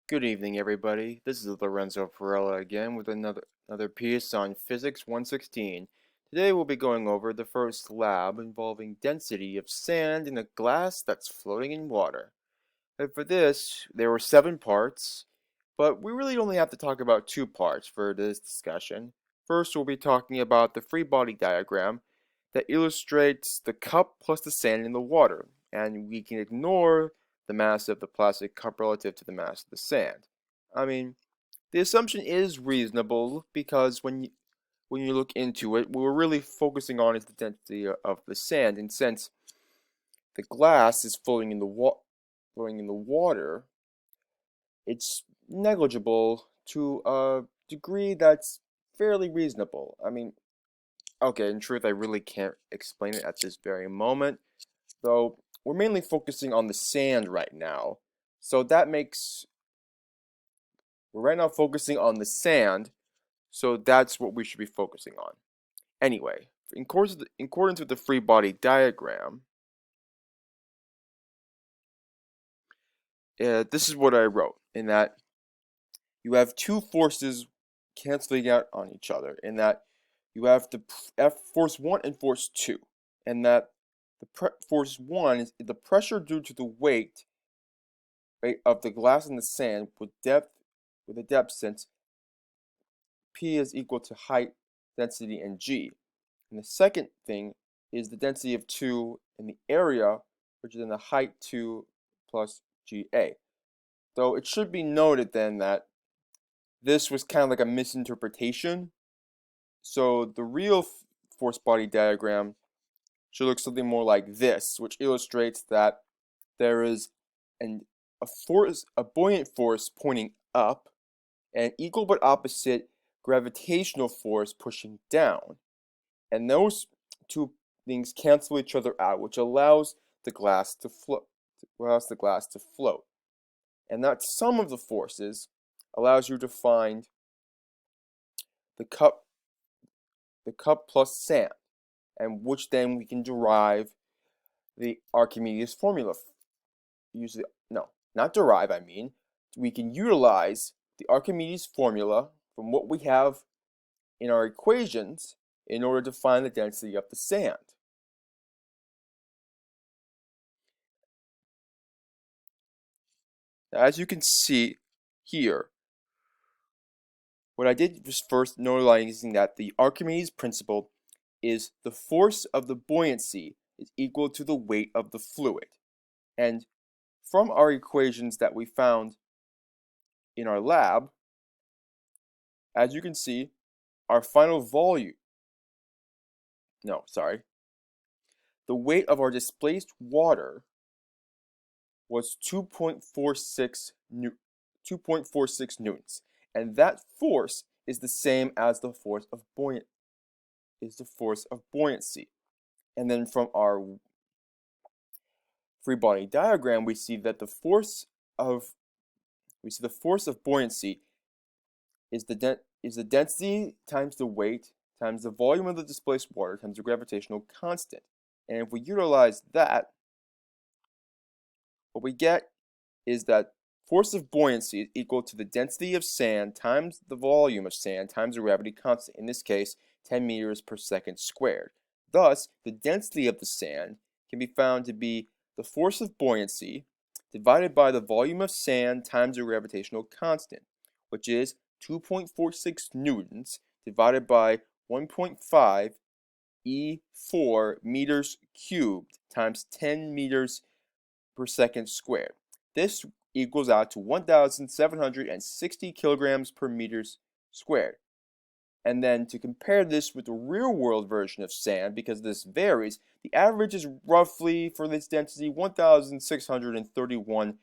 Good evening, everybody. This is Lorenzo Perella again with another piece on Physics 116. Today we'll be going over the first lab involving density of sand in a glass that's floating in water. And for this, there were 7 parts, but we really only have to talk about 2 parts for this discussion. First, we'll be talking about the free body diagram that illustrates the cup plus the sand in the water, and we can ignore the mass of the plastic cup relative to the mass of the sand. I mean, the assumption is reasonable because when you look into it, what we're really focusing on is the density of the sand, and since the glass is floating in the water, it's negligible to a degree that's fairly reasonable. I mean, okay, in truth, I really can't explain it at this very moment, though we're mainly focusing on the sand right now. So that makes, we're right now focusing on the sand, so that's what we should be focusing on. Anyway, in accordance with the free body diagram, this is what I wrote, in that you have two forces canceling out on each other, in that you have the force 1 and force 2, and that force 1 is the pressure due to the weight, right, of the glass in the sand with a depth since P is equal to height, density, and G. And the second thing is the density of 2 in the area, which is in the height 2 plus GA. Though it should be noted then that this was kind of like a misinterpretation. So the real force body diagram should look something more like this, which illustrates that there is a buoyant force pointing up, and an equal but opposite gravitational force pushing down. And those two things cancel each other out, which allows the glass to float. And that sum of the forces allows you to find the cup plus sand, and which then we can derive the Archimedes formula. Not derive, I mean, we can utilize the Archimedes formula from what we have in our equations in order to find the density of the sand. As you can see here, what I did was first noticing that the Archimedes principle is the force of the buoyancy is equal to the weight of the fluid. And from our equations that we found in our lab, as you can see, our final volume, the weight of our displaced water was 2.46 newtons, and that force is the same as the force of buoyancy. And then from our free body diagram, we see that the force of buoyancy is the density times the weight times the volume of the displaced water times the gravitational constant. And if we utilize that, what we get is that force of buoyancy is equal to the density of sand times the volume of sand times the gravity constant, in this case 10 meters per second squared. Thus, the density of the sand can be found to be the force of buoyancy divided by the volume of sand times the gravitational constant, which is 2.46 newtons divided by 1.5 E4 meters cubed times 10 meters per second squared. This equals out to 1,760 kilograms per meters squared. And then to compare this with the real world version of sand, because this varies, the average is roughly for this density 1,631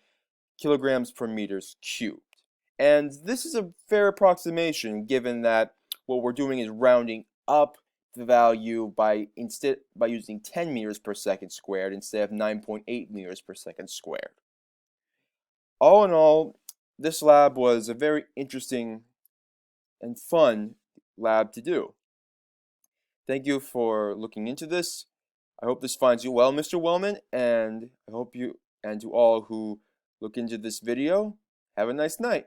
kilograms per meters cubed. And this is a fair approximation given that what we're doing is rounding up the value by using 10 meters per second squared instead of 9.8 meters per second squared. All in all, this lab was a very interesting and fun lab to do. Thank you for looking into this. I hope this finds you well, Mr. Wellman, and I hope you, and to all who look into this video, Have a nice night.